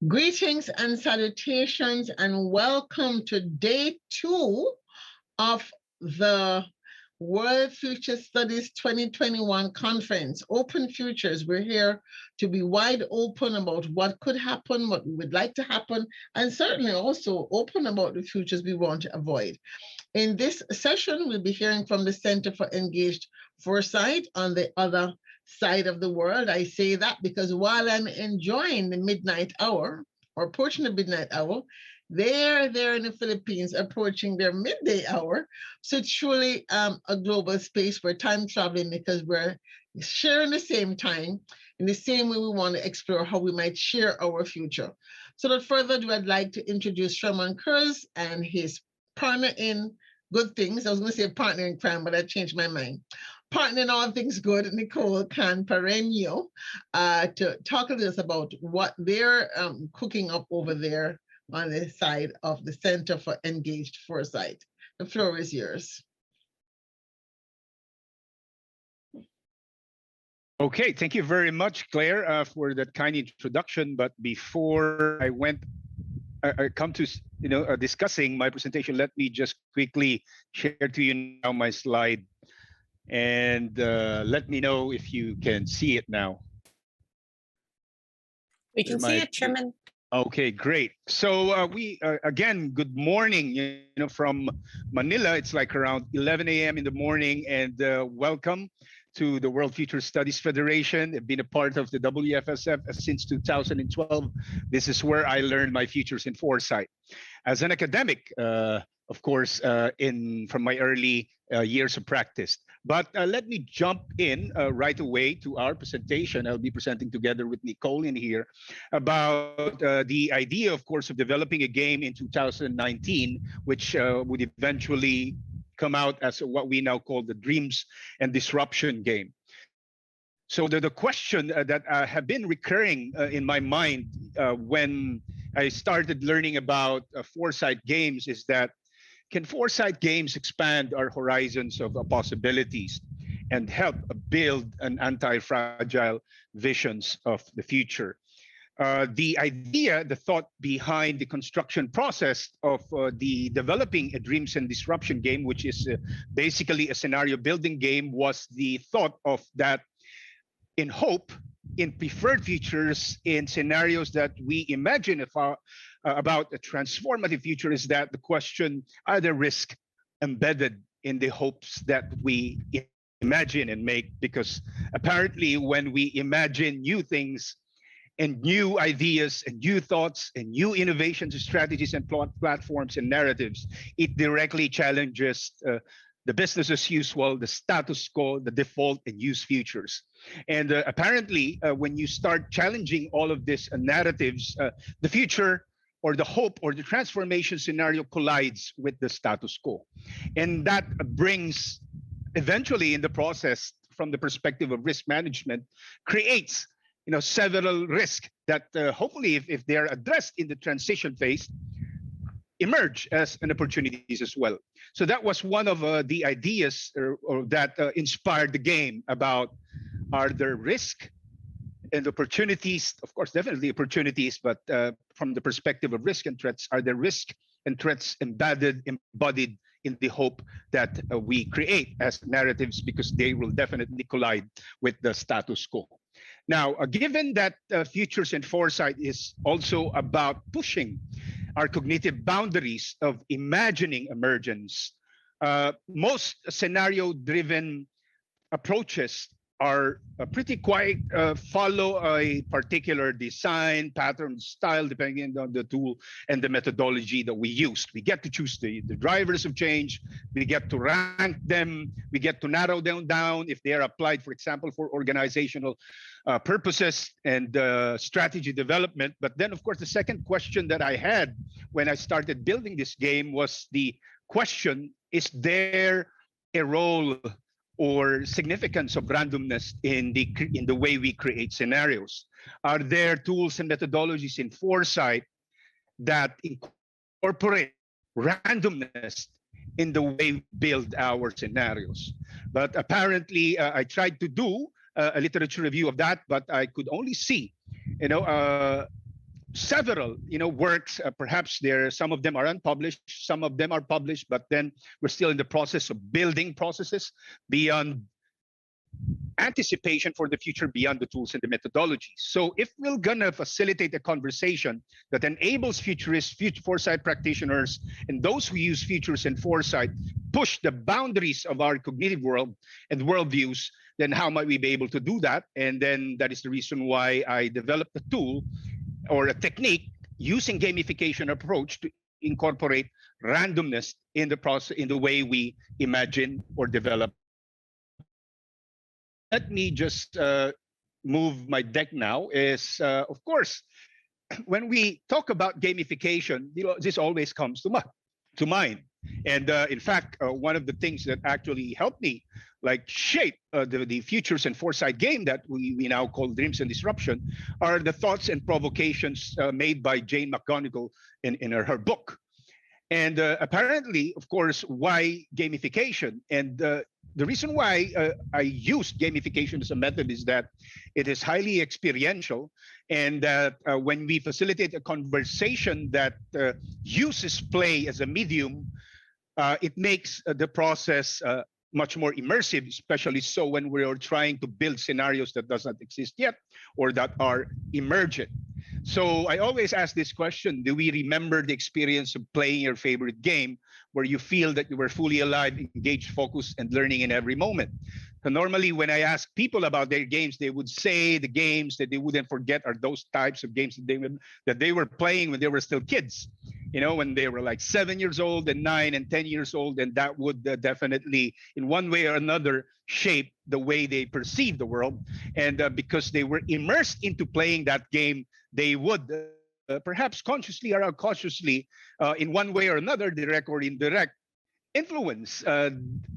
Greetings and salutations, and welcome to day 2 of the World Future Studies 2021 conference, Open Futures. We're here to be wide open about what could happen, what we would like to happen, and certainly also open about the futures we want to avoid. In this session, we'll be hearing from the Center for Engaged Foresight on the other side of the world. I say that because while I'm enjoying the midnight hour, or approaching the midnight hour, they're there in the Philippines approaching their midday hour. So it's truly a global space for time traveling, because we're sharing the same time in the same way we want to explore how we might share our future. So without further ado, I'd like to introduce Shermon Cruz and his partner in good things. I was going to say partner in crime, but I changed my mind. Partner in all things good, Nicole Parreño, to talk to us about what they're cooking up over there on the side of the Center for Engaged Foresight. The floor is yours. Okay, thank you very much, Claire, for that kind introduction. But before I come to discussing my presentation, let me just quickly share to you now my slide, and let me know if you can see it now. We can see it, Sherman. Okay, great. So we again, good morning. From Manila, it's like around 11 a.m. in the morning, and welcome to the World Future Studies Federation. I've been a part of the WFSF since 2012. This is where I learned my futures in foresight. As an academic, of course, from my early years of practice. But let me jump in right away to our presentation. I'll be presenting together with Nicole in here about the idea, of course, of developing a game in 2019, which would eventually come out as what we now call the Dreams and Disruption game. So the question that have been recurring in my mind when I started learning about Foresight games is that, can Foresight games expand our horizons of possibilities and help build an anti-fragile visions of the future? The idea, the thought behind the construction process of the developing a Dreams and Disruption game, which is basically a scenario building game, was the thought of that in hope, in preferred futures, in scenarios that we imagine about a transformative future, is that the question, are there risks embedded in the hopes that we imagine and make? Because apparently when we imagine new things and new ideas and new thoughts and new innovations, strategies and platforms and narratives, it directly challenges the business as usual, the status quo, the default and use futures. And apparently, when you start challenging all of these narratives, the future or the hope or the transformation scenario collides with the status quo. And that brings, eventually in the process, from the perspective of risk management, creates several risks that hopefully, if they're addressed in the transition phase, emerge as an opportunities as well. So that was one of the ideas or that inspired the game about, are there risks and opportunities? Of course, definitely opportunities, but from the perspective of risk and threats, are there risks and threats embodied in the hope that we create as narratives, because they will definitely collide with the status quo. Now, given that futures and foresight is also about pushing our cognitive boundaries of imagining emergence, most scenario-driven approaches are pretty quiet, follow a particular design, pattern, style, depending on the tool and the methodology that we used. We get to choose the drivers of change. We get to rank them. We get to narrow them down if they are applied, for example, for organizational purposes and strategy development. But then, of course, the second question that I had when I started building this game was the question, is there a role or significance of randomness in the way we create scenarios? Are there tools and methodologies in foresight that incorporate randomness in the way we build our scenarios? But apparently, I tried to do a literature review of that, but I could only see, several, works. Perhaps some of them are unpublished, some of them are published, but then we're still in the process of building processes beyond anticipation for the future, beyond the tools and the methodologies. So if we're gonna facilitate a conversation that enables futurists, foresight practitioners, and those who use futures and foresight push the boundaries of our cognitive world and worldviews, then how might we be able to do that? And then that is the reason why I developed a tool or a technique using gamification approach to incorporate randomness in the process, in the way we imagine or develop. Let me just move my deck now. Is of course, when we talk about gamification, this always comes to mind. And in fact, one of the things that actually helped me shape the futures and foresight game that we now call Dreams and Disruption are the thoughts and provocations made by Jane McGonigal in her book. And apparently, of course, why gamification? And the reason why I use gamification as a method is that it is highly experiential, and that when we facilitate a conversation that uses play as a medium, it makes the process much more immersive, especially so when we're trying to build scenarios that does not exist yet or that are emergent. So I always ask this question: do we remember the experience of playing your favorite game where you feel that you were fully alive, engaged, focused, and learning in every moment? So normally when I ask people about their games, they would say the games that they wouldn't forget are those types of games that they were playing when they were still kids, when they were like 7 years old and 9 and 10 years old. And that would definitely, in one way or another, shape the way they perceive the world. And because they were immersed into playing that game, they would perhaps consciously or unconsciously, in one way or another, direct or indirect, influence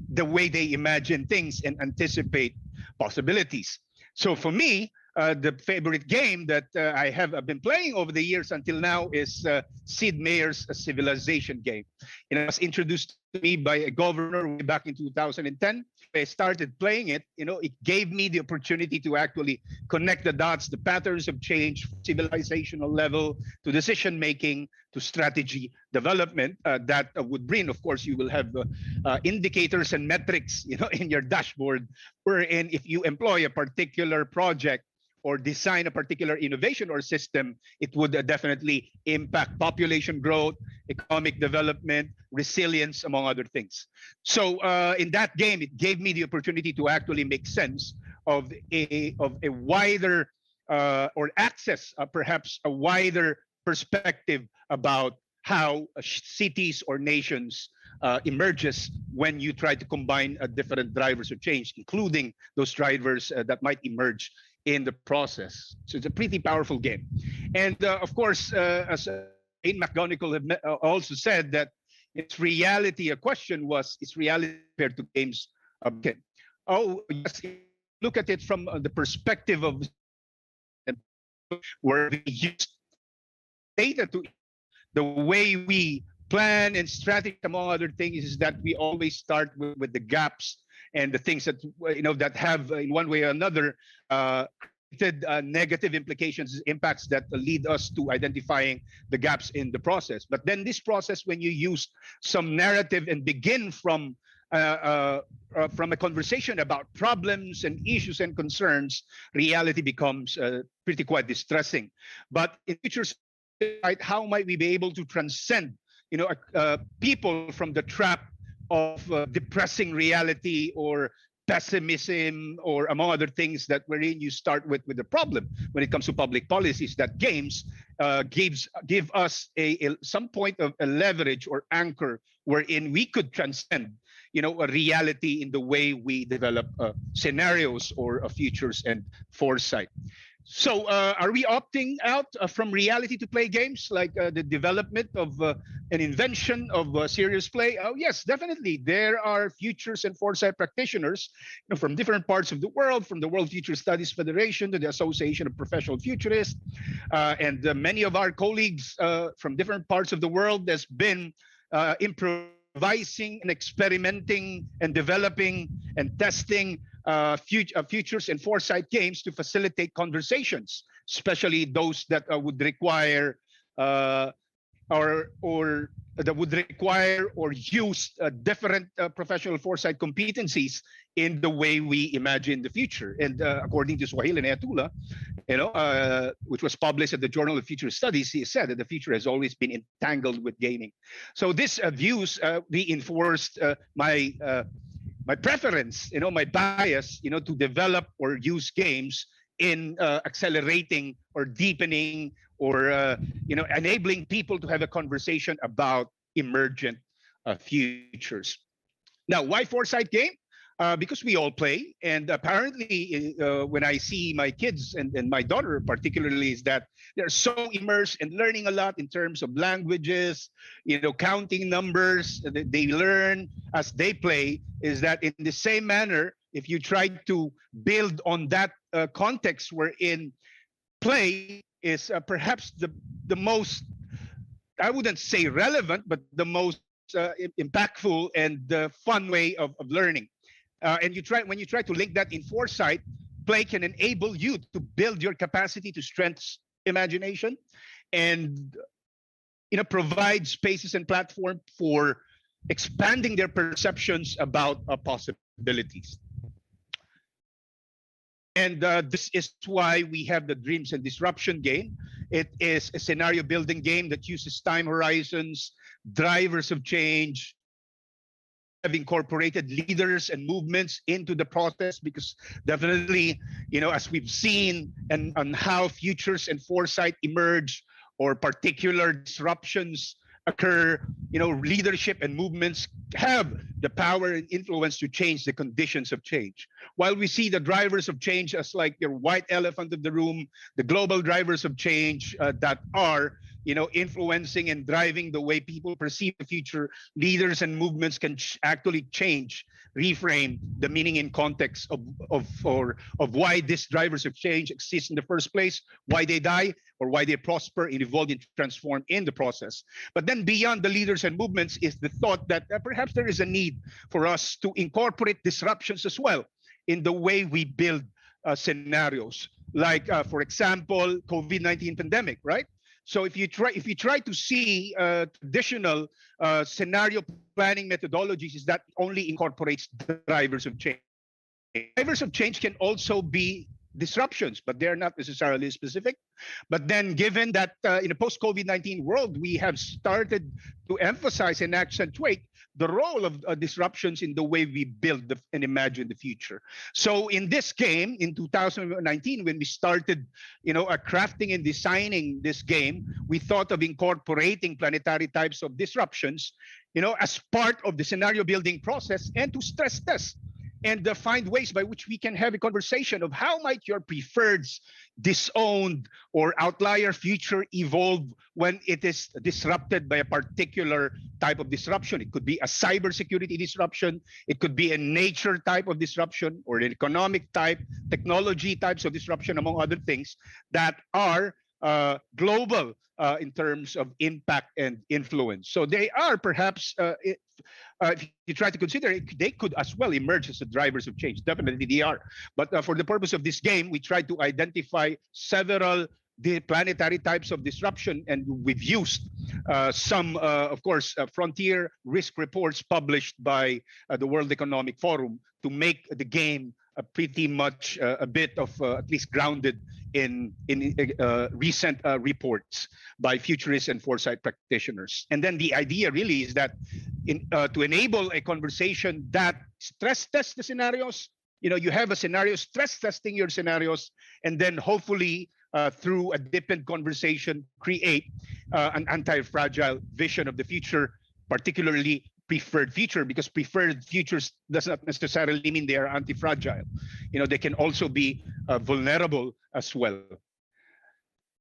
the way they imagine things and anticipate possibilities. So for me, the favorite game that I have been playing over the years until now is Sid Meier's Civilization game. It was introduced to me by a governor way back in 2010. I started playing it. It gave me the opportunity to actually connect the dots. The patterns have changed from civilizational level to decision making to strategy development. That would bring, of course, you will have indicators and metrics, in your dashboard, wherein if you employ a particular project or design a particular innovation or system, it would definitely impact population growth, economic development, resilience, among other things. So in that game, it gave me the opportunity to actually make sense of a wider or access perhaps a wider perspective about how cities or nations emerges when you try to combine different drivers of change, including those drivers that might emerge in the process. So it's a pretty powerful game. And of course, as Jane McGonigal also said, that its reality, a question was, its reality compared to games. Okay. Oh, yes, look at it from the perspective of where we use data to the way we plan and strategy, among other things, is that we always start with the gaps and the things that that have in one way or another negative implications, impacts that lead us to identifying the gaps in the process. But then this process, when you use some narrative and begin from a conversation about problems and issues and concerns, reality becomes pretty quite distressing. But in futures, how might we be able to transcend people from the trap of depressing reality or pessimism, or among other things, that wherein you start with the problem when it comes to public policies, that games give us some point of a leverage or anchor wherein we could transcend a reality in the way we develop scenarios or futures and foresight. So are we opting out from reality to play games, like the development of an invention of serious play? Oh, yes, definitely. There are futures and foresight practitioners from different parts of the world, from the World Future Studies Federation to the Association of Professional Futurists. And many of our colleagues from different parts of the world has been improvising and experimenting and developing and testing futures and foresight games to facilitate conversations, especially those that would require or that would require or use different professional foresight competencies in the way we imagine the future. And according to Swahili Neatula, which was published at the Journal of Future Studies, he said that the future has always been entangled with gaming. So these views reinforced my preference, my bias, to develop or use games in accelerating or deepening or enabling people to have a conversation about emergent futures. Now, why foresight game? Because we all play, and apparently when I see my kids and my daughter particularly, is that they're so immersed in learning a lot in terms of languages, counting numbers. They learn as they play. Is that in the same manner, if you try to build on that context wherein play is perhaps the most, I wouldn't say relevant, but the most impactful and fun way of learning. And when you try to link that in foresight, play can enable you to build your capacity to strengthen imagination and provide spaces and platform for expanding their perceptions about possibilities. And this is why we have the Dreams and Disruption game. It is a scenario building game that uses time horizons, drivers of change, have incorporated leaders and movements into the process, because definitely, as we've seen and on how futures and foresight emerge or particular disruptions occur, leadership and movements have the power and influence to change the conditions of change. While we see the drivers of change as like your white elephant in the room, the global drivers of change that are influencing and driving the way people perceive the future, leaders and movements can actually change, reframe the meaning and context of why these drivers of change exist in the first place, why they die, or why they prosper and evolve and transform in the process. But then beyond the leaders and movements is the thought that perhaps there is a need for us to incorporate disruptions as well in the way we build scenarios. Like, for example, COVID-19 pandemic, right? So if you try to see traditional scenario planning methodologies, is that only incorporates drivers of change. Drivers of change can also be disruptions, but they're not necessarily specific. But then given that in a post-COVID-19 world, we have started to emphasize and accentuate the role of disruptions in the way we build and imagine the future. So in this game, in 2019, when we started, crafting and designing this game, we thought of incorporating planetary types of disruptions, as part of the scenario building process, and to stress test and find ways by which we can have a conversation of how might your preferred, disowned, or outlier future evolve when it is disrupted by a particular type of disruption. It could be a cybersecurity disruption. It could be a nature type of disruption, or an economic type, technology types of disruption, among other things that are global in terms of impact and influence. So they are perhaps, if you try to consider it, they could as well emerge as the drivers of change. Definitely they are. But for the purpose of this game, we tried to identify several the planetary types of disruption, and we've used some, of course, frontier risk reports published by the World Economic Forum to make the game pretty much a bit of at least grounded in recent reports by futurists and foresight practitioners. And then the idea really is that to enable a conversation that stress tests the scenarios, you have a scenario stress testing your scenarios, and then hopefully through a deepened conversation, create an anti-fragile vision of the future, particularly preferred future, because preferred futures does not necessarily mean they are anti-fragile. They can also be vulnerable as well.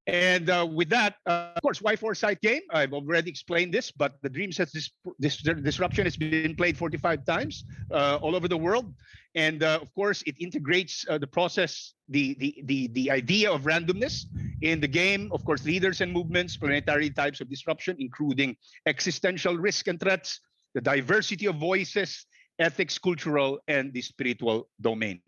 And with that, of course, why foresight game? I've already explained this, but the Dreams has this disruption has been played 45 times all over the world. And of course, it integrates the process, the idea of randomness in the game. Of course, leaders and movements, planetary types of disruption, including existential risk and threats, the diversity of voices, ethics, cultural, and the spiritual domain.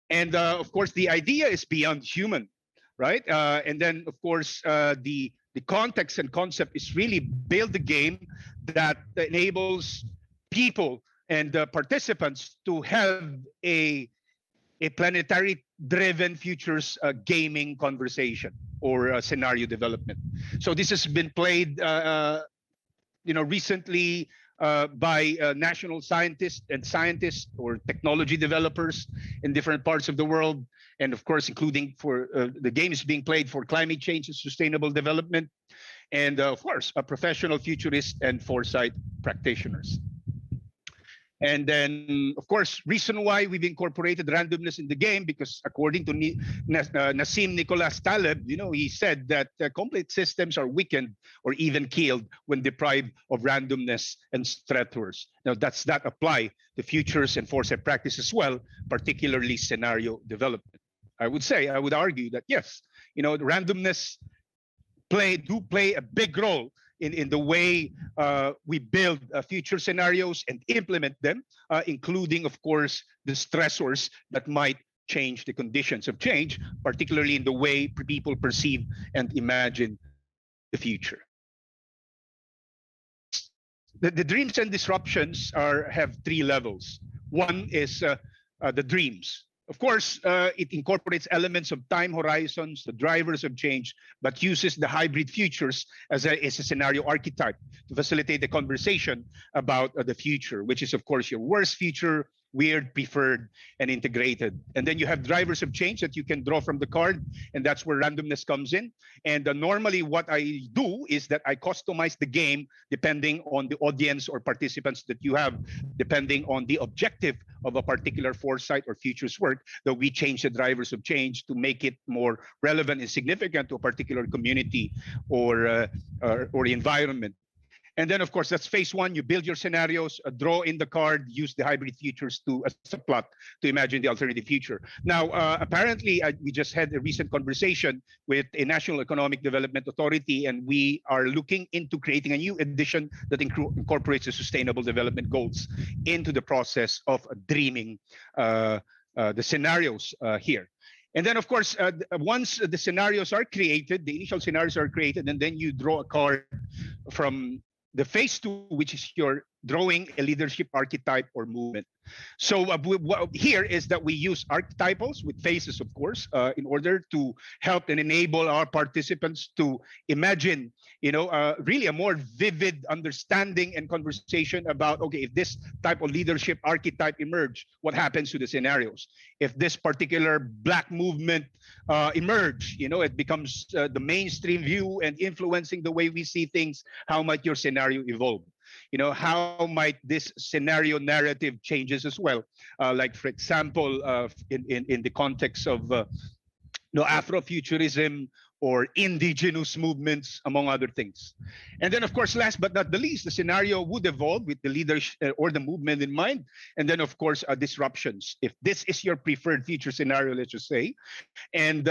And of course, the idea is beyond human, right? And then, of course, the context and concept is really build a game that enables people and participants to have a planetary driven futures gaming conversation or scenario development. So this has been played recently by national scientists or technology developers in different parts of the world, and of course, including for the game is being played for climate change and sustainable development, and of course, professional futurists and foresight practitioners. And then, of course, reason why we've incorporated randomness in the game, because according to Nassim Nicholas Taleb, he said that complete systems are weakened or even killed when deprived of randomness and stressors. Now, does that apply to futures and foresight practice as well, particularly scenario development? I would argue that yes, randomness do play a big role in the way we build future scenarios and implement them, including, of course, the stressors that might change the conditions of change, particularly in the way people perceive and imagine the future. The dreams and disruptions have three levels. One is the dreams. Of course, it incorporates elements of time horizons, the drivers of change, but uses the hybrid futures as a scenario archetype to facilitate the conversation about the future, which is, of course, your worst future, weird, preferred, and integrated. And then you have drivers of change that you can draw from the card, and that's where randomness comes in. And normally what I do is that I customize the game depending on the audience or participants that you have, depending on the objective of a particular foresight or futures work, that we change the drivers of change to make it more relevant and significant to a particular community or environment. And then, of course, that's phase one. You build your scenarios, draw in the card, use the hybrid futures as a plot to imagine the alternative future. Now, apparently, we just had a recent conversation with a National Economic Development Authority, and we are looking into creating a new edition that incorporates the Sustainable Development Goals into the process of dreaming the scenarios here. And then, of course, once the scenarios are created, the initial scenarios are created, and then you draw a card from the phase two, which is your drawing a leadership archetype or movement. So here is that we use archetypals with phases, of course, in order to help and enable our participants to imagine, really a more vivid understanding and conversation about, okay, if this type of leadership archetype emerge, what happens to the scenarios? If this particular Black movement emerge, it becomes the mainstream view and influencing the way we see things, how might your scenario evolve? How might this scenario narrative changes as well? Like, for example, in the context of Afrofuturism or indigenous movements, among other things. And then, of course, last but not the least, the scenario would evolve with the leadership or the movement in mind. And then, of course, disruptions. If this is your preferred future scenario, let's just say, and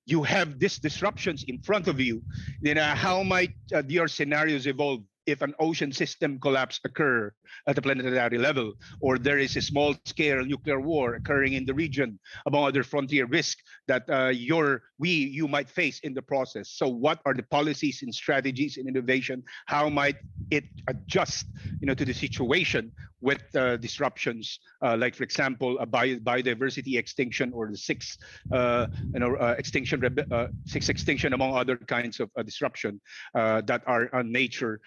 you have these disruptions in front of you, then how might your scenarios evolve if an ocean system collapse occur at the planetary level, or there is a small-scale nuclear war occurring in the region, among other frontier risks that you might face in the process. So what are the policies and strategies and innovation? How might it adjust, to the situation with disruptions, like, for example, a biodiversity extinction or the sixth extinction, among other kinds of disruption that are on nature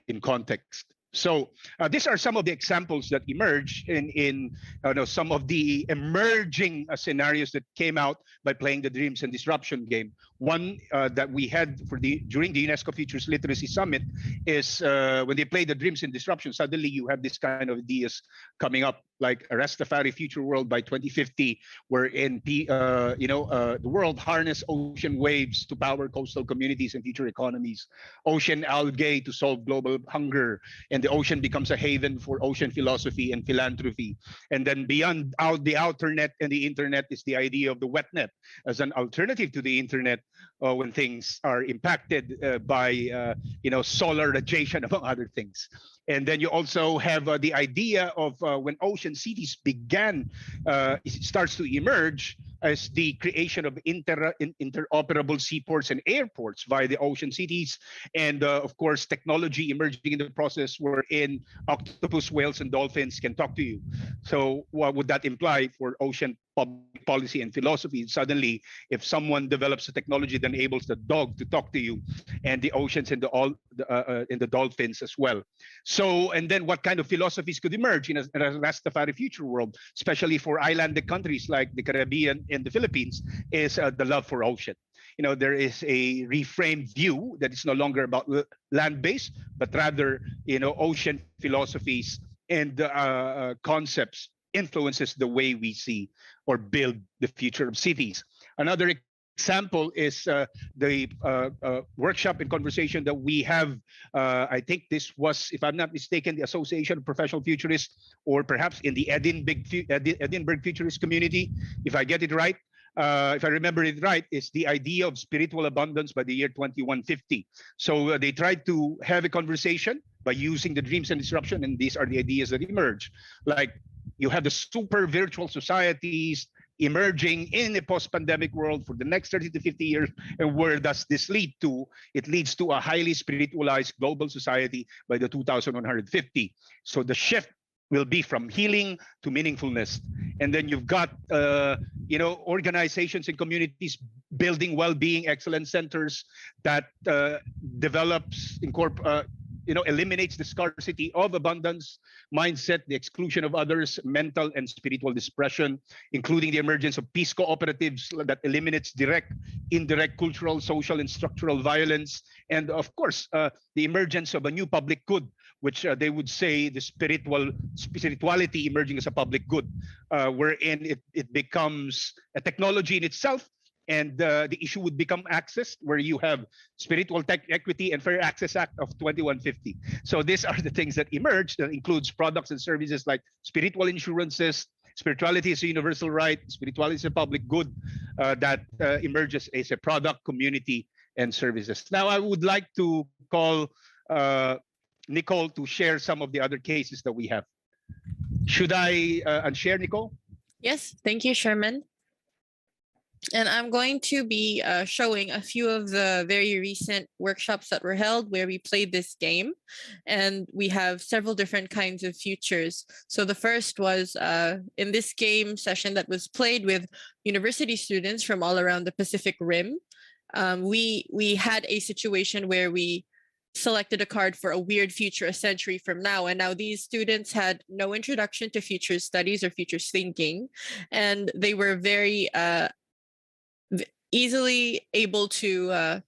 in context. So these are some of the examples that emerge in some of the emerging scenarios that came out by playing the Dreams and Disruption game. One that we had during the UNESCO Futures Literacy Summit is when they play the Dreams and Disruption, suddenly you have this kind of ideas coming up, like a Rastafari future world by 2050, wherein the world harness ocean waves to power coastal communities and future economies, ocean algae to solve global hunger, and the ocean becomes a haven for ocean philosophy and philanthropy. And then beyond the outer net and the internet is the idea of the wet net as an alternative to the internet, when things are impacted by solar radiation, among other things. And then you also have the idea of when ocean cities began, it starts to emerge as the creation of interoperable seaports and airports via the ocean cities. And of course, technology emerging in the process wherein octopus, whales, and dolphins can talk to you. So what would that imply for ocean public policy and philosophy? Suddenly, if someone develops a technology that enables the dog to talk to you, and the oceans and the dolphins as well. So, and then what kind of philosophies could emerge in a Rastafari future world, especially for islanded countries like the Caribbean and the Philippines, is the love for ocean. There is a reframed view that it's no longer about land-based, but rather, ocean philosophies and concepts influences the way we see or build the future of cities. Another example is the workshop and conversation that we have. I think this was, if I'm not mistaken, the Association of Professional Futurists, or perhaps in the Edinburgh Futurist community, if I get it right. If I remember it right, is the idea of spiritual abundance by the year 2150. So they tried to have a conversation by using the dreams and disruption, and these are the ideas that emerge. Like, you have the super virtual societies emerging in a post-pandemic world for the next 30 to 50 years. And where does this lead to? It leads to a highly spiritualized global society by the 2150. So the shift will be from healing to meaningfulness. And then you've got, organizations and communities building well-being excellence centers that develops, eliminates the scarcity of abundance mindset, the exclusion of others, mental and spiritual depression, including the emergence of peace cooperatives that eliminates direct, indirect cultural, social, and structural violence. And of course, the emergence of a new public good, which they would say the spirituality emerging as a public good, wherein it becomes a technology in itself. And the issue would become access, where you have Spiritual Tech Equity and Fair Access Act of 2150. So these are the things that emerge. That includes products and services like spiritual insurances, spirituality is a universal right, spirituality is a public good, that emerges as a product, community, and services. Now, I would like to call Nicole to share some of the other cases that we have. Should I unshare, Nicole? Yes, thank you, Sherman. And I'm going to be showing a few of the very recent workshops that were held where we played this game. And we have several different kinds of futures. So the first was in this game session that was played with university students from all around the Pacific Rim. We had a situation where we selected a card for a weird future a century from now. And now these students had no introduction to futures studies or futures thinking. And they were very easily able to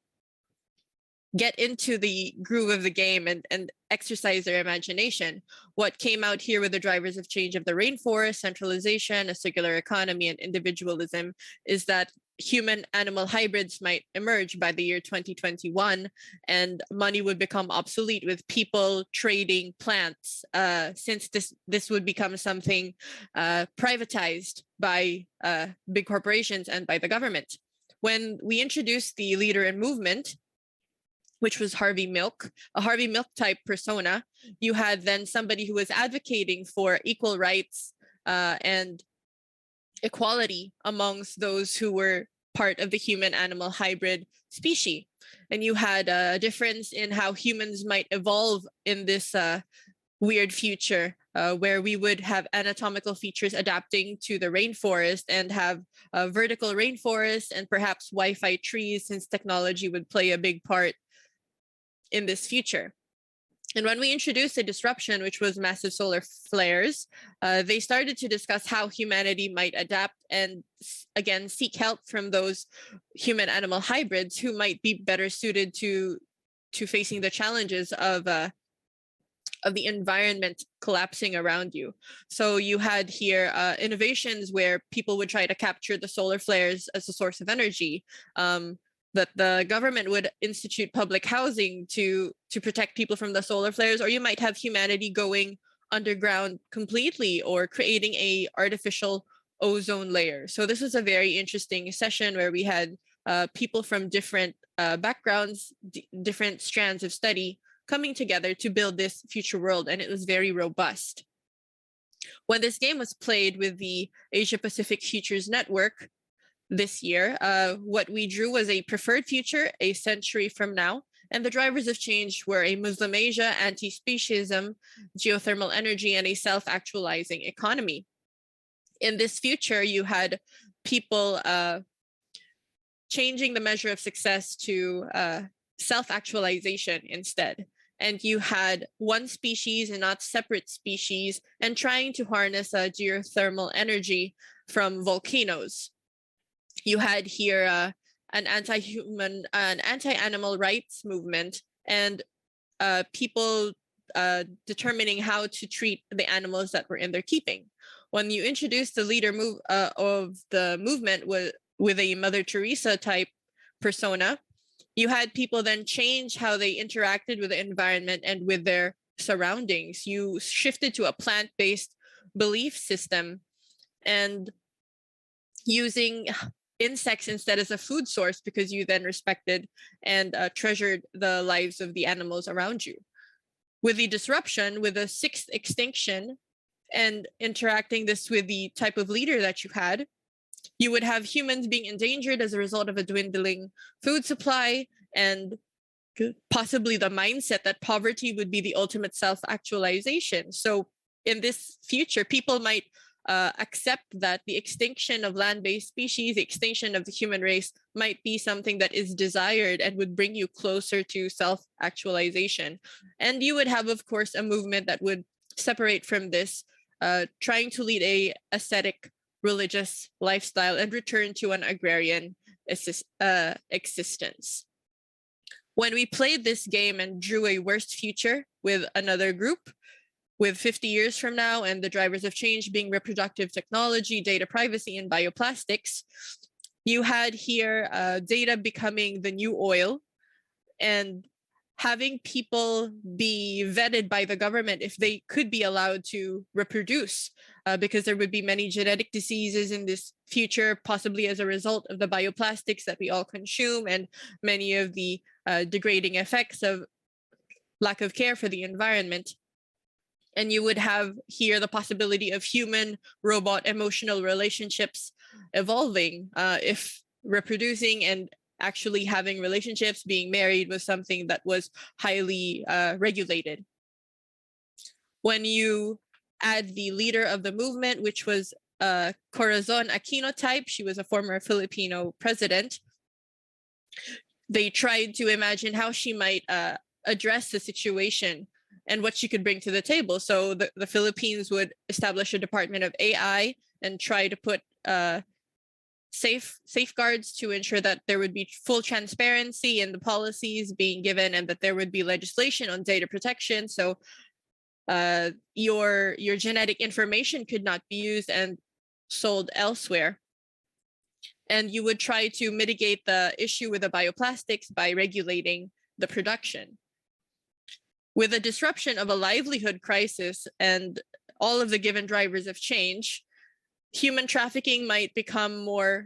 get into the groove of the game and exercise their imagination. What came out here with the drivers of change of the rainforest, centralization, a circular economy, and individualism is that human-animal hybrids might emerge by the year 2021, and money would become obsolete with people trading plants, since this would become something privatized by big corporations and by the government. When we introduced the leader in movement, which was Harvey Milk, a Harvey Milk type persona, you had then somebody who was advocating for equal rights and equality amongst those who were part of the human-animal hybrid species. And you had a difference in how humans might evolve in this weird future where we would have anatomical features adapting to the rainforest and have vertical rainforest and perhaps Wi-Fi trees, since technology would play a big part in this future. And when we introduced a disruption, which was massive solar flares, they started to discuss how humanity might adapt and, again, seek help from those human-animal hybrids who might be better suited to facing the challenges of the environment collapsing around you. So you had here innovations where people would try to capture the solar flares as a source of energy, that the government would institute public housing to protect people from the solar flares, or you might have humanity going underground completely or creating a artificial ozone layer. So this was a very interesting session where we had people from different backgrounds, different strands of study coming together to build this future world, and it was very robust. When this game was played with the Asia Pacific Futures Network this year, what we drew was a preferred future a century from now, and the drivers of change were a Muslim Asia, anti-speciesism, geothermal energy, and a self-actualizing economy. In this future, you had people changing the measure of success to self-actualization instead. And you had one species and not separate species, and trying to harness geothermal energy from volcanoes. You had here an anti-human, an anti-animal rights movement, and people determining how to treat the animals that were in their keeping. When you introduced the leader of the movement with a Mother Teresa type persona, you had people then change how they interacted with the environment and with their surroundings. You shifted to a plant-based belief system and using insects instead as a food source, because you then respected and treasured the lives of the animals around you. With the disruption, with the sixth extinction, and interacting this with the type of leader that you had, you would have humans being endangered as a result of a dwindling food supply, and possibly the mindset that poverty would be the ultimate self-actualization. So in this future, people might accept that the extinction of land-based species, the extinction of the human race, might be something that is desired and would bring you closer to self-actualization. And you would have, of course, a movement that would separate from this, trying to lead a ascetic religious lifestyle and return to an agrarian existence. When we played this game and drew a worst future with another group, with 50 years from now and the drivers of change being reproductive technology, data privacy, and bioplastics, you had here data becoming the new oil, and having people be vetted by the government if they could be allowed to reproduce, because there would be many genetic diseases in this future, possibly as a result of the bioplastics that we all consume and many of the degrading effects of lack of care for the environment. And you would have here the possibility of human-robot emotional relationships evolving if reproducing and actually having relationships, being married was something that was highly regulated. When you add the leader of the movement, which was Corazon Aquino type, she was a former Filipino president, they tried to imagine how she might address the situation and what she could bring to the table. So the Philippines would establish a department of AI and try to put safeguards to ensure that there would be full transparency in the policies being given, and that there would be legislation on data protection. So your genetic information could not be used and sold elsewhere. And you would try to mitigate the issue with the bioplastics by regulating the production. With the disruption of a livelihood crisis and all of the given drivers of change, human trafficking might become more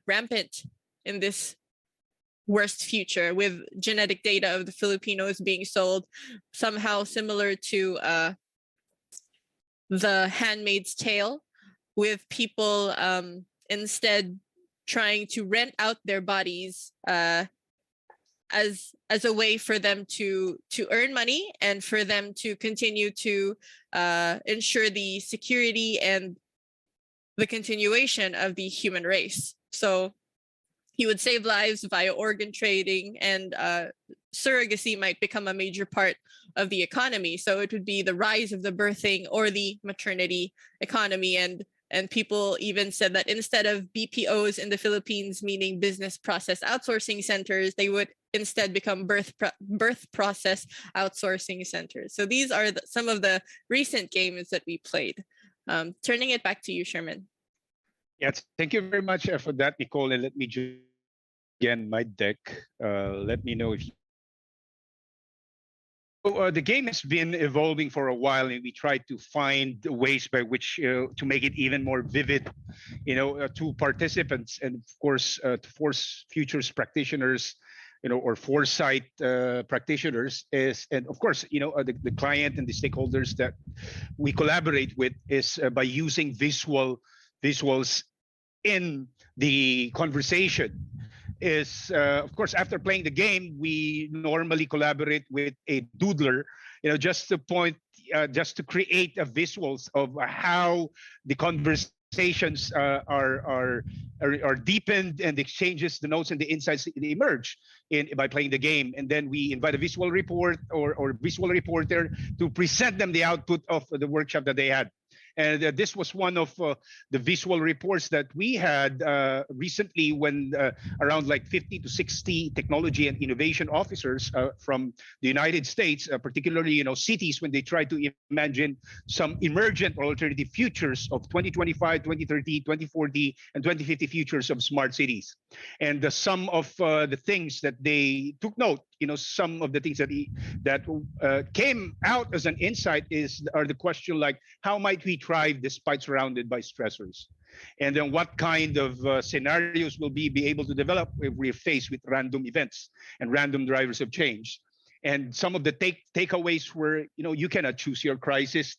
rampant in this worst future, with genetic data of the Filipinos being sold, somehow similar to The Handmaid's Tale, with people instead trying to rent out their bodies as a way for them to earn money and for them to continue to ensure the security and the continuation of the human race. So he would save lives via organ trading, and surrogacy might become a major part of the economy. So it would be the rise of the birthing or the maternity economy. And people even said that instead of BPOs in the Philippines, meaning business process outsourcing centers, they would instead become birth process outsourcing centers. So these are some of the recent games that we played. Turning it back to you, Sherman. Yes, thank you very much for that, Nicole. And let me just again my deck. Let me know if the game has been evolving for a while, and we try to find ways by which to make it even more vivid, to participants, and of course to force futures practitioners, or foresight practitioners is, and of course, the client and the stakeholders that we collaborate with is by using visuals in the conversation. Is of course, after playing the game, we normally collaborate with a doodler, just to just to create visuals of how the conversations are deepened, and exchanges, the notes and the insights emerge by playing the game. And then we invite a visual report or visual reporter to present them the output of the workshop that they had. And this was one of the visual reports that we had recently, when around like 50 to 60 technology and innovation officers from the United States, particularly cities, when they try to imagine some emergent or alternative futures of 2025, 2030, 2040, and 2050 futures of smart cities. And some of the things that they took note, some of the things that came out as an insight are the question like, how might we thrive despite surrounded by stressors? And then what kind of scenarios will we be able to develop if we're faced with random events and random drivers of change? And some of the takeaways were, you cannot choose your crisis.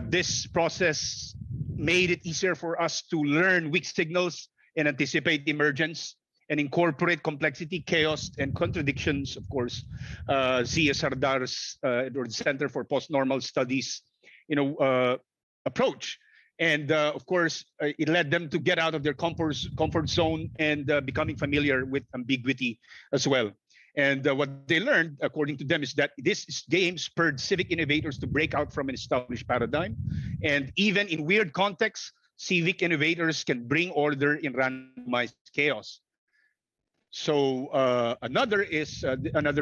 This process made it easier for us to learn weak signals and anticipate emergence, and incorporate complexity, chaos, and contradictions, of course. Zia Sardar's or the Center for Post-Normal Studies, approach. And of course, it led them to get out of their comfort zone and becoming familiar with ambiguity as well. And what they learned, according to them, is that this game spurred civic innovators to break out from an established paradigm. And even in weird contexts, civic innovators can bring order in randomized chaos. So another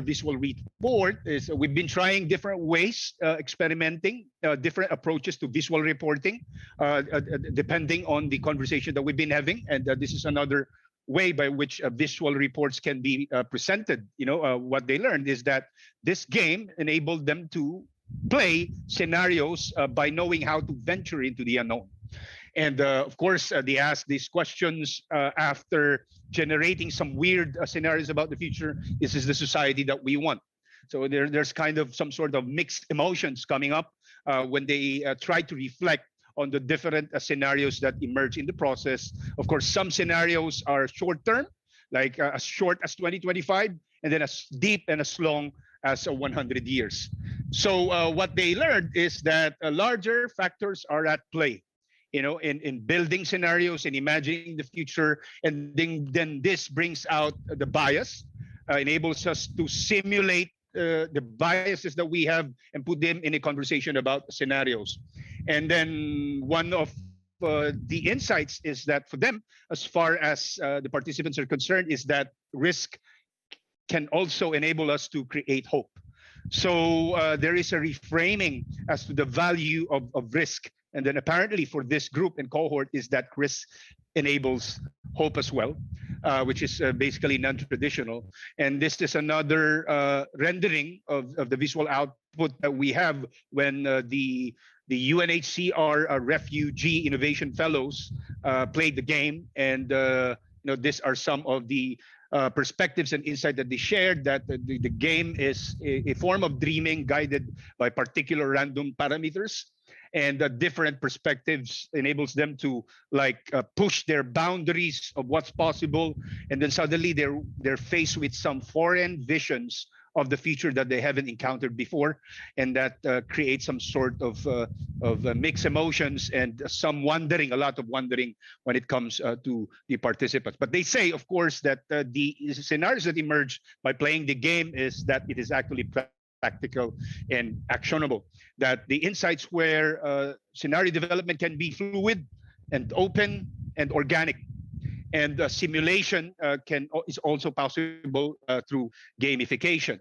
visual report is we've been trying different ways, experimenting different approaches to visual reporting, depending on the conversation that we've been having. And this is another way by which visual reports can be presented. What they learned is that this game enabled them to play scenarios by knowing how to venture into the unknown. And of course, they asked these questions after generating some weird scenarios about the future. Is this the society that we want? So there's kind of some sort of mixed emotions coming up when they try to reflect on the different scenarios that emerge in the process. Of course, some scenarios are short term, like as short as 2025, and then as deep and as long as 100 years. So what they learned is that larger factors are at play, in building scenarios and imagining the future. And then this brings out the bias, enables us to simulate the biases that we have and put them in a conversation about scenarios. And then one of the insights is that for them, as far as the participants are concerned, is that risk can also enable us to create hope. So there is a reframing as to the value of risk. And then apparently for this group and cohort is that risk enables hope as well, which is basically non-traditional. And this is another rendering of the visual output that we have when the UNHCR Refugee Innovation Fellows played the game. And these are some of the perspectives and insight that they shared, that the game is a form of dreaming guided by particular random parameters. And the different perspectives enables them to push their boundaries of what's possible. And then suddenly they're faced with some foreign visions of the future that they haven't encountered before. And that creates some sort of mixed emotions and some wondering, a lot of wondering when it comes to the participants. But they say, of course, that the scenarios that emerge by playing the game is that it is actually practical and actionable, that the insights where scenario development can be fluid and open and organic, and simulation is also possible through gamification.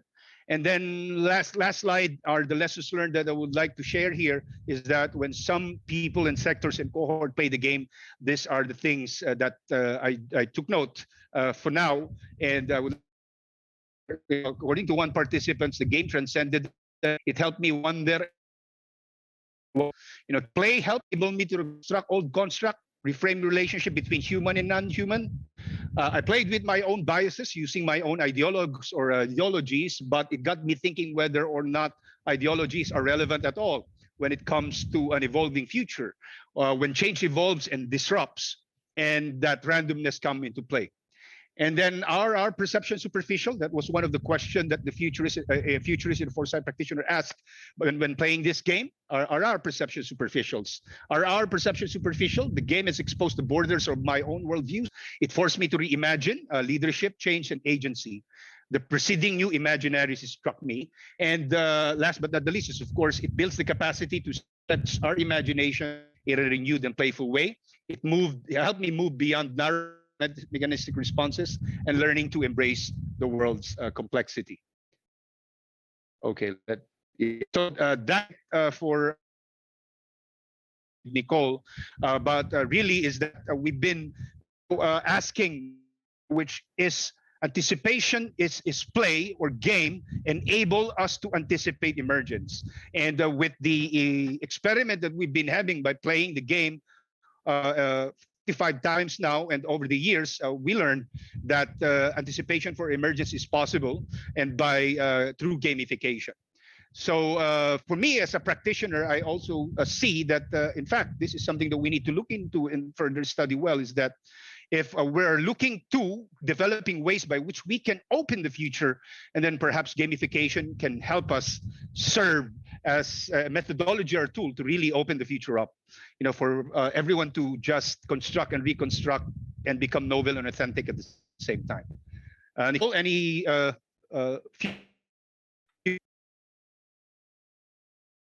And then last slide are the lessons learned that I would like to share here, is that when some people and sectors and cohort play the game, these are the things that I took note for now, and I would according to one participant, the game transcended. It helped me wonder. Play helped enable me to reconstruct old construct, reframe relationship between human and non-human. I played with my own biases using my own ideologues or ideologies, but it got me thinking whether or not ideologies are relevant at all when it comes to an evolving future, when change evolves and disrupts, and that randomness come into play. And then are our perception superficial? That was one of the questions that the futurist and Foresight practitioner asked when playing this game. Are our perceptions superficials? Are our perceptions superficial? The game has exposed the borders of my own worldviews. It forced me to reimagine leadership, change, and agency. The preceding new imaginaries struck me. And last but not the least is, of course, it builds the capacity to stretch our imagination in a renewed and playful way. It helped me move beyond narrow mechanistic responses and learning to embrace the world's complexity. Okay, so that for Nicole, but really is that we've been asking, which is anticipation is play or game enable us to anticipate emergence. And with the experiment that we've been having by playing the game 55 times now, and over the years, we learned that anticipation for emergence is possible, and by through gamification. So for me as a practitioner, I also see that, in fact, this is something that we need to look into and further study well, is that if we're looking to developing ways by which we can open the future, and then perhaps gamification can help us serve as a methodology or tool to really open the future up, for everyone to just construct and reconstruct and become novel and authentic at the same time. Nicole, any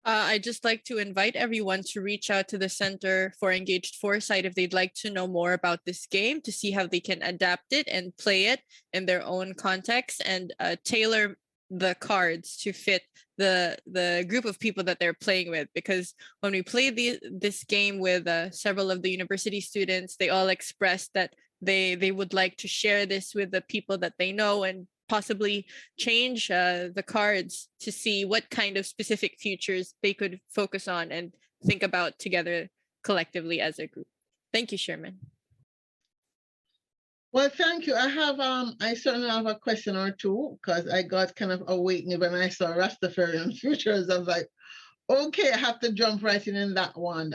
I'd just like to invite everyone to reach out to the Center for Engaged Foresight if they'd like to know more about this game, to see how they can adapt it and play it in their own context, and tailor the cards to fit the group of people that they're playing with. Because when we played this game with several of the university students, they all expressed that they would like to share this with the people that they know, and possibly change the cards to see what kind of specific futures they could focus on and think about together collectively as a group. Thank you, Shermon. Well, thank you. I certainly have a question or two, because I got kind of awakened when I saw Rastafarian futures. I was like, okay, I have to jump right in that one.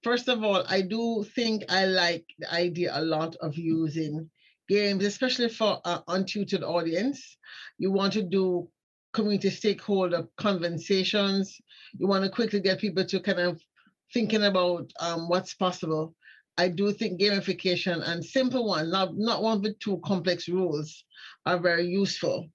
First of all, I do think I like the idea a lot of using games, especially for an untutored audience. You want to do community stakeholder conversations. You want to quickly get people to kind of thinking about what's possible. I do think gamification and simple ones, not one with too complex rules, are very useful.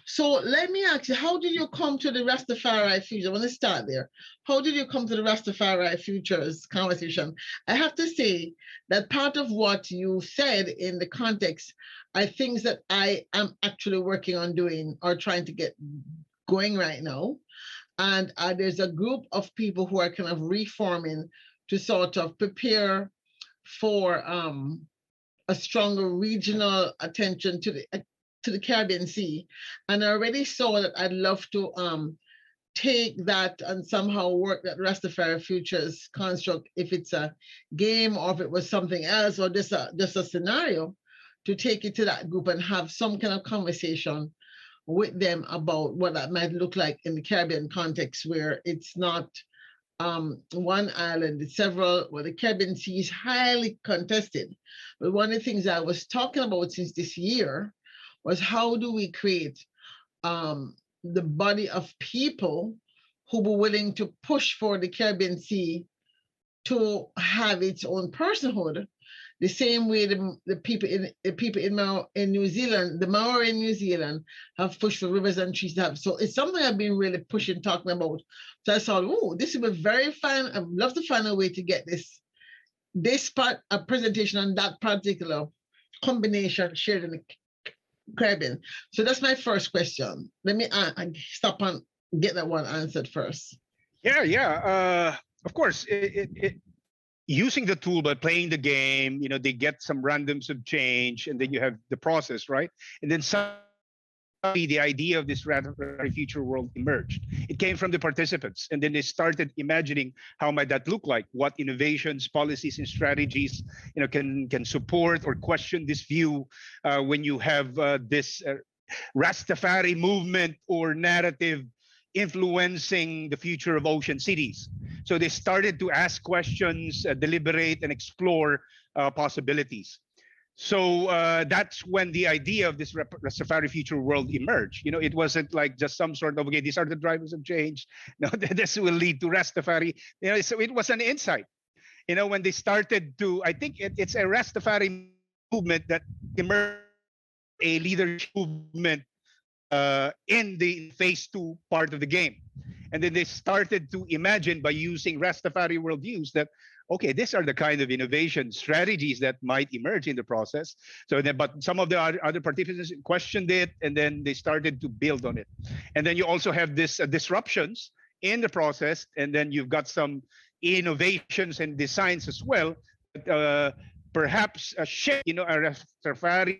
So let me ask you, how did you come to the Rastafari Futures? I want to start there. How did you come to the Rastafari Futures conversation? I have to say that part of what you said in the context are things that I am actually working on doing or trying to get going right now. And there's a group of people who are kind of reforming to sort of prepare for a stronger regional attention to the Caribbean Sea. And I already saw that I'd love to take that and somehow work that Rastafari Futures construct, if it's a game or if it was something else or just a scenario, to take it to that group and have some kind of conversation with them about what that might look like in the Caribbean context, where it's not one island, it's several, well, the Caribbean Sea is highly contested. But one of the things I was talking about since this year was, how do we create the body of people who were willing to push for the Caribbean Sea to have its own personhood, the same way the people in New Zealand, the Maori in New Zealand, have pushed for rivers and trees to have. So it's something I've been really pushing, talking about. So I thought, oh, this would be very fun. I'd love to find a way to get this part, a presentation on that particular combination shared in the Caribbean. So that's my first question. Let me stop and get that one answered first. Yeah. Of course, using the tool by playing the game, they get some randoms of change, and then you have the process, right? And then some the idea of this Rastafari future world emerged. It came from the participants, and then they started imagining how might that look like, what innovations, policies, and strategies can support or question this view when you have this Rastafari movement or narrative influencing the future of ocean cities. So they started to ask questions, deliberate, and explore possibilities. So that's when the idea of this Rastafari future world emerged. It wasn't like just some sort of, okay, these are the drivers of change. No, this will lead to Rastafari. So it was an insight. When they started to, I think it's a Rastafari movement that emerged, a leadership movement in the phase 2 part of the game. And then they started to imagine by using Rastafari worldviews that, okay, these are the kind of innovation strategies that might emerge in the process. But some of the other participants questioned it, and then they started to build on it. And then you also have this disruptions in the process, and then you've got some innovations and designs as well. Perhaps a shift, a Rastafari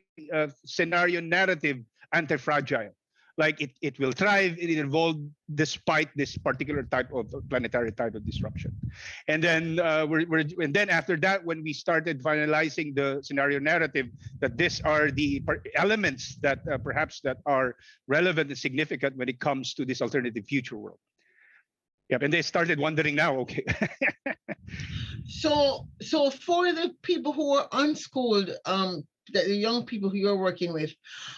scenario narrative, anti-fragile. Like it will thrive, it evolved despite this particular type of planetary type of disruption. And then and then after that, when we started finalizing the scenario narrative, that these are the elements that perhaps that are relevant and significant when it comes to this alternative future world. Yep, and they started wondering now, okay. So for the people who are unschooled, the young people who you're working with,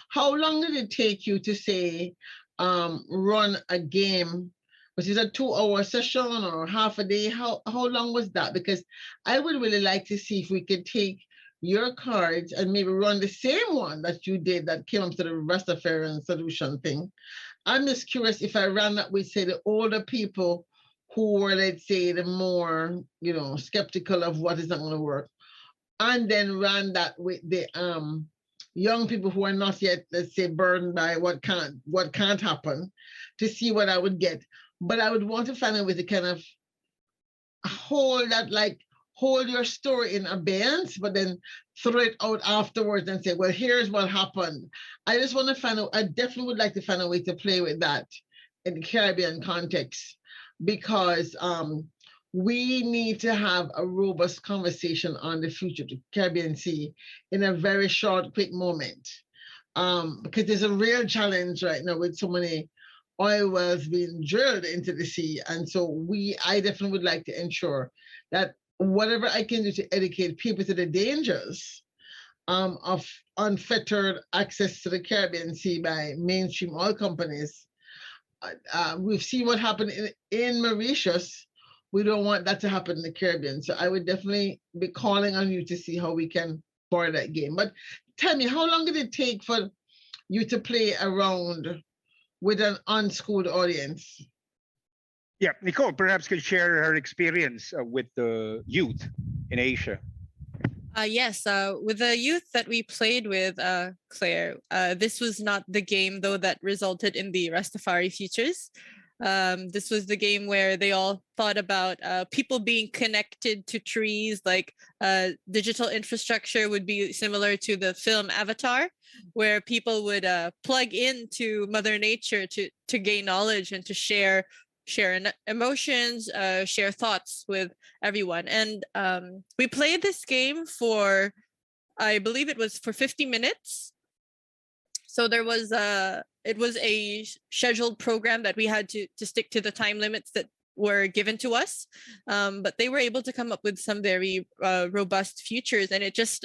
how long did it take you to say run a game? Was it a 2-hour session or half a day? How long was that? Because I would really like to see if we could take your cards and maybe run the same one that you did that came up to the Rastafarian solution thing. I'm just curious if I ran that with, say, the older people who were, let's say, the more, skeptical of what is not going to work, and then ran that with the young people who are not yet, let's say, burdened by what can't happen, to see what I would get. But I would want to find a way to kind of hold your story in abeyance, but then throw it out afterwards and say, well, here's what happened. I just want to find out, I definitely would like to find a way to play with that in the Caribbean context, because we need to have a robust conversation on the future of the Caribbean Sea in a very short, quick moment. Because there's a real challenge right now with so many oil wells being drilled into the sea. And so I definitely would like to ensure that whatever I can do to educate people to the dangers of unfettered access to the Caribbean Sea by mainstream oil companies. We've seen what happened in Mauritius. We don't want that to happen in the Caribbean. So I would definitely be calling on you to see how we can borrow that game. But tell me, how long did it take for you to play around with an unschooled audience? Yeah, Nicole perhaps could share her experience with the youth in Asia. Yes, with the youth that we played with, Claire, this was not the game, though, that resulted in the Rastafari Futures. This was the game where they all thought about people being connected to trees, like digital infrastructure would be similar to the film Avatar, where people would plug into Mother Nature to gain knowledge and to share emotions, share thoughts with everyone. And we played this game for, I believe it was for 50 minutes. So it was a scheduled program that we had to stick to the time limits that were given to us. But they were able to come up with some very robust futures, and it just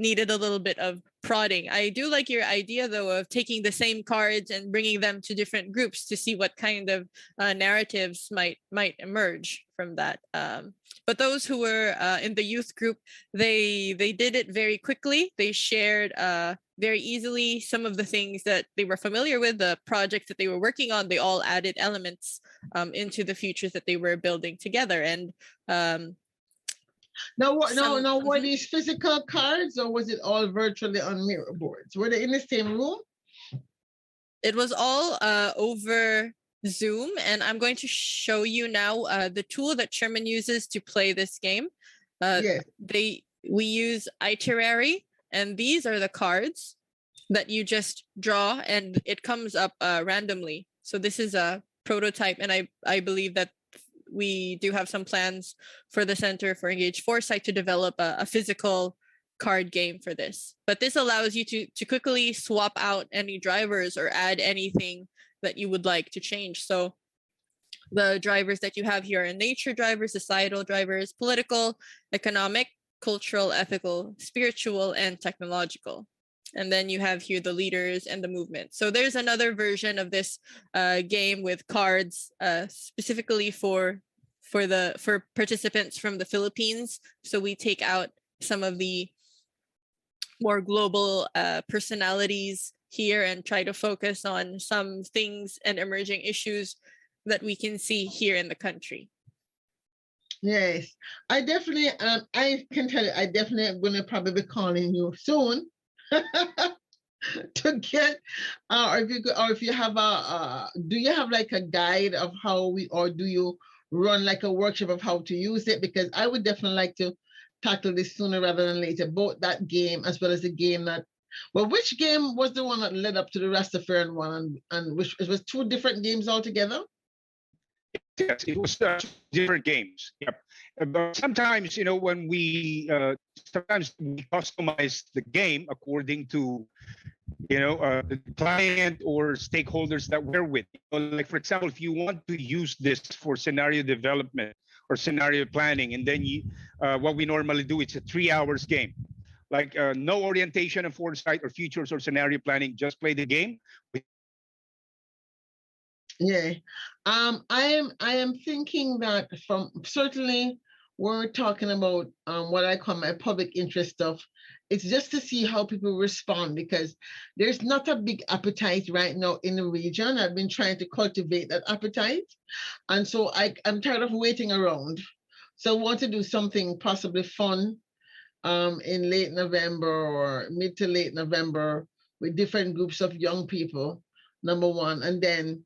needed a little bit of prodding. I do like your idea, though, of taking the same cards and bringing them to different groups to see what kind of narratives might emerge from that. But those who were in the youth group, they did it very quickly. They shared very easily some of the things that they were familiar with, the projects that they were working on. They all added elements into the futures that they were building together. And Now, were these physical cards, or was it all virtually on mirror boards? Were they in the same room? It was all over Zoom, and I'm going to show you now the tool that Shermon uses to play this game. Yes. We use Itinerary, and these are the cards. that you just draw and it comes up randomly. So this is a prototype, and I believe that we do have some plans for the Center for Engaged Foresight to develop a physical card game for this. But this allows you to quickly swap out any drivers or add anything that you would like to change. So the drivers that you have here are nature drivers, societal drivers, political, economic, cultural, ethical, spiritual, and technological. And then you have here the leaders and the movement. So there's another version of this game with cards specifically for participants from the Philippines. So we take out some of the more global personalities here and try to focus on some things and emerging issues that we can see here in the country. Yes, I definitely, I can tell you, I definitely am going to probably be calling you soon to get, or if you have do you have like a guide of how or do you run like a workshop of how to use it? Because I would definitely like to tackle this sooner rather than later, both that game as well as the game that, well, which game was the one that led up to the Rastafarian one, and which it was two different games altogether? Yes, it was different games. Yep. But sometimes, when we sometimes we customize the game according to, the client or stakeholders that we're with. Like, for example, if you want to use this for scenario development or scenario planning, and then what we normally do, it's a 3 hours game. Like no orientation of foresight or futures or scenario planning, just play the game. Yeah, I am thinking that from certainly we're talking about what I call my public interest stuff. It's just to see how people respond, because there's not a big appetite right now in the region. I've been trying to cultivate that appetite, and so I'm tired of waiting around. So I want to do something possibly fun in late November or mid to late November with different groups of young people, number one, and then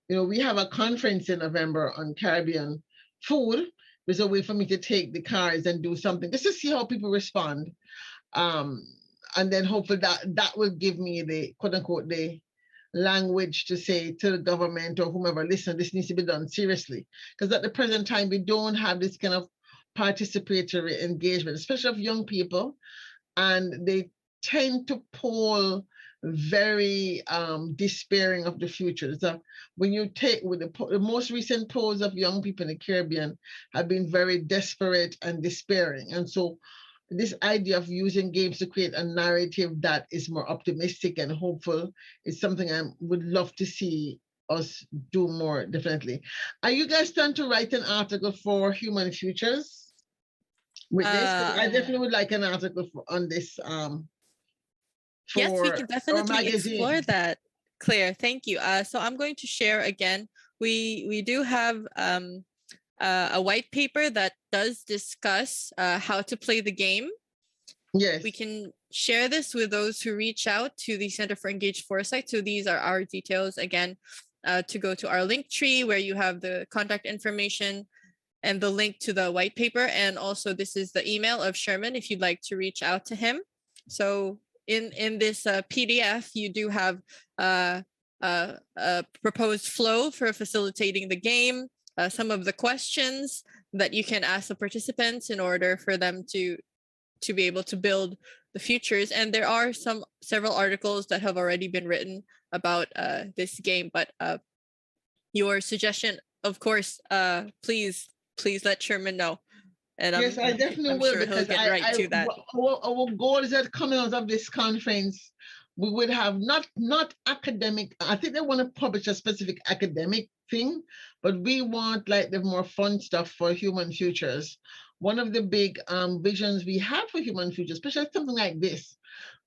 we have a conference in November on Caribbean food. There's a way for me to take the cards and do something just to see how people respond. And then hopefully that will give me the quote unquote the language to say to the government or whomever, listen, this needs to be done seriously. Because at the present time, we don't have this kind of participatory engagement, especially of young people. And they tend to poll very despairing of the future. So when you take with the most recent polls of young people in the Caribbean have been very desperate and despairing. And so this idea of using games to create a narrative that is more optimistic and hopeful is something I would love to see us do more, definitely. Are you guys trying to write an article for Human Futures with this? I definitely would like an article on this. Yes, we can definitely explore that, Claire. Thank you. So I'm going to share again. We do have a white paper that does discuss how to play the game. Yes. We can share this with those who reach out to the Center for Engaged Foresight. So these are our details again, to go to our link tree where you have the contact information and the link to the white paper. And also this is the email of Shermon if you'd like to reach out to him. So in this PDF, you do have a proposed flow for facilitating the game, some of the questions that you can ask the participants in order for them to be able to build the futures. And there are several articles that have already been written about this game, but your suggestion, of course, please let Shermon know. And yes, I definitely will, sure because he'll get right to that. Our goal is that coming out of this conference, we would have not academic. I think they want to publish a specific academic thing, but we want like the more fun stuff for Human Futures. One of the big visions we have for Human Futures, especially something like this,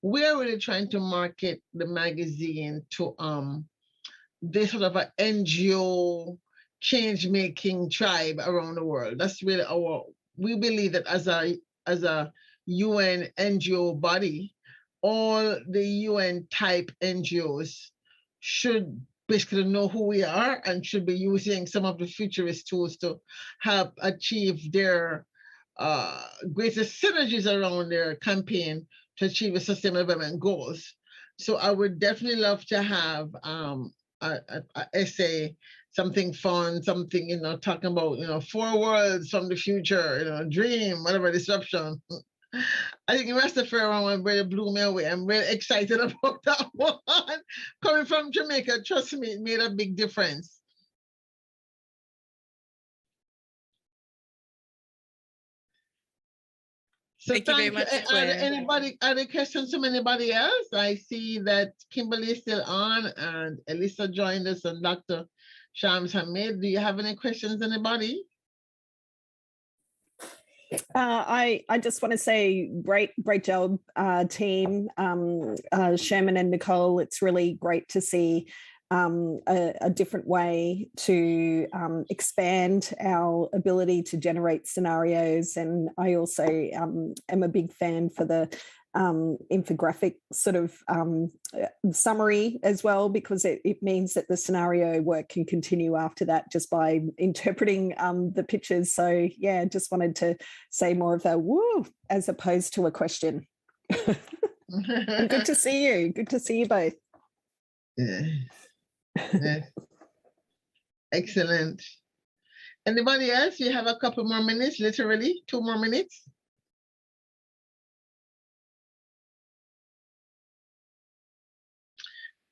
we're really trying to market the magazine to this sort of an NGO change-making tribe around the world. That's really we believe that as a UN NGO body, all the UN type NGOs should basically know who we are and should be using some of the futurist tools to help achieve their greatest synergies around their campaign to achieve the Sustainable Development Goals. So I would definitely love to have a essay, something fun, something, talking about, 4 worlds from the future, dream, whatever, disruption. I think the rest of the one really blew me away. I'm really excited about that one. Coming from Jamaica, trust me, it made a big difference. So thank you very much. Are there questions from anybody else? I see that Kimberly is still on and Elisa joined us and Dr. Shams Hamid. Do you have any questions, anybody? I just want to say great job, team. Shermon and Nicole, it's really great to see a different way to expand our ability to generate scenarios. And I also am a big fan for the infographic sort of summary as well, because it means that the scenario work can continue after that just by interpreting the pictures. So yeah, just wanted to say more of a woo as opposed to a question. And good to see you. Good to see you both. Yeah. Yeah. Excellent. Anybody else? You have a couple more minutes, literally 2 more minutes.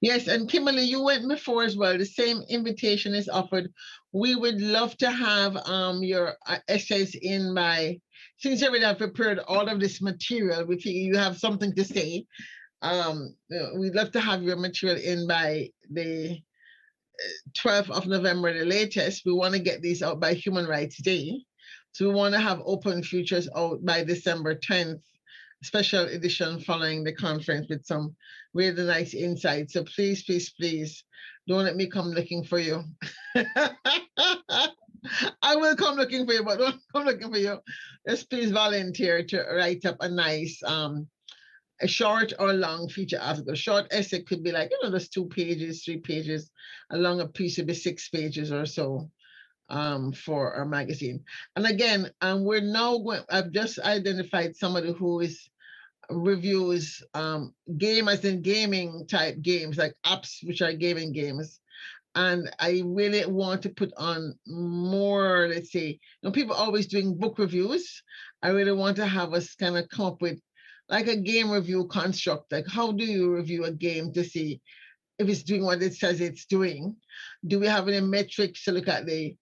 Yes, and Kimberly, you went before as well. The same invitation is offered. We would love to have your essays in by, since you already have prepared all of this material, if you have something to say, we'd love to have your material in by the 12th of November, the latest. We want to get these out by Human Rights Day. So we want to have Open Futures out by December 10th, special edition following the conference with some really nice insights. So please, please, please, don't let me come looking for you. I will come looking for you, but don't come looking for you. Just please volunteer to write up a nice, a short or long feature article. Short essay could be like, just 2 pages, 3 pages. A longer piece would be 6 pages or so for our magazine. And again, we're now going, I've just identified somebody who is reviews game as in gaming type games, like apps which are gaming games. And I really want to put on more, let's say, people always doing book reviews. I really want to have us kind of come up with like a game review construct. Like, how do you review a game to see if it's doing what it says it's doing? Do we have any metrics to look at the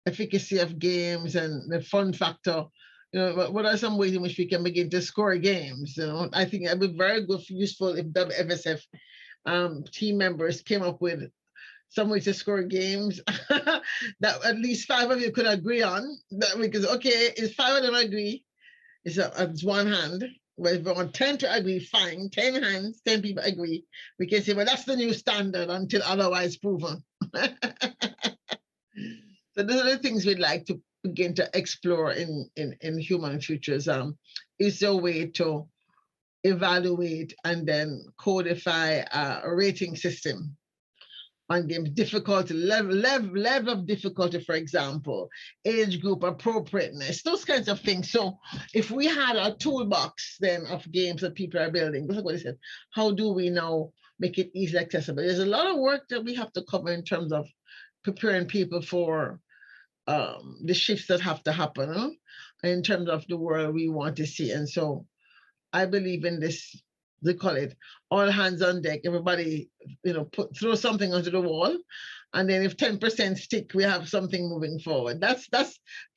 efficacy of games and the fun factor? What are some ways in which we can begin to score games? I think it would be very good, useful if WFSF team members came up with some ways to score games that at least 5 of you could agree on. That we could, okay, if 5 of them agree, it's 1 hand. Well, if we want 10 to agree, fine. 10 hands, 10 people agree. We can say, well, that's the new standard until otherwise proven. So those are the things we'd like to begin to explore in Human Futures. Is there a way to evaluate and then codify a rating system on games, difficulty, level of difficulty, for example, age group appropriateness, those kinds of things. So if we had a toolbox then of games that people are building, that's what I said, how do we now make it easily accessible? There's a lot of work that we have to cover in terms of preparing people for the shifts that have to happen in terms of the world we want to see. And so I believe in this, they call it all hands on deck. Everybody, throw something onto the wall. And then if 10% stick, we have something moving forward. That's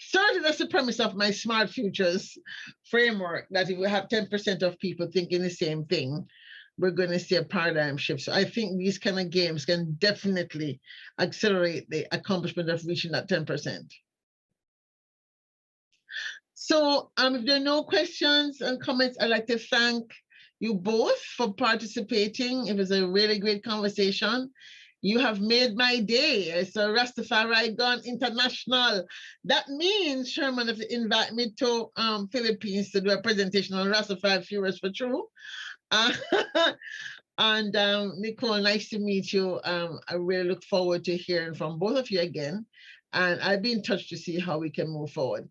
certainly that's the premise of my Smart Futures framework, that if we have 10% of people thinking the same thing, we're going to see a paradigm shift. So I think these kind of games can definitely accelerate the accomplishment of reaching that 10%. So if there are no questions and comments, I'd like to thank you both for participating. It was a really great conversation. You have made my day. It's a Rastafari Gone International. That means, Sherman, if you invite me to Philippines to do a presentation on Rastafari Furious for True. And Nicole, nice to meet you. I really look forward to hearing from both of you again. And I'll be in touch to see how we can move forward.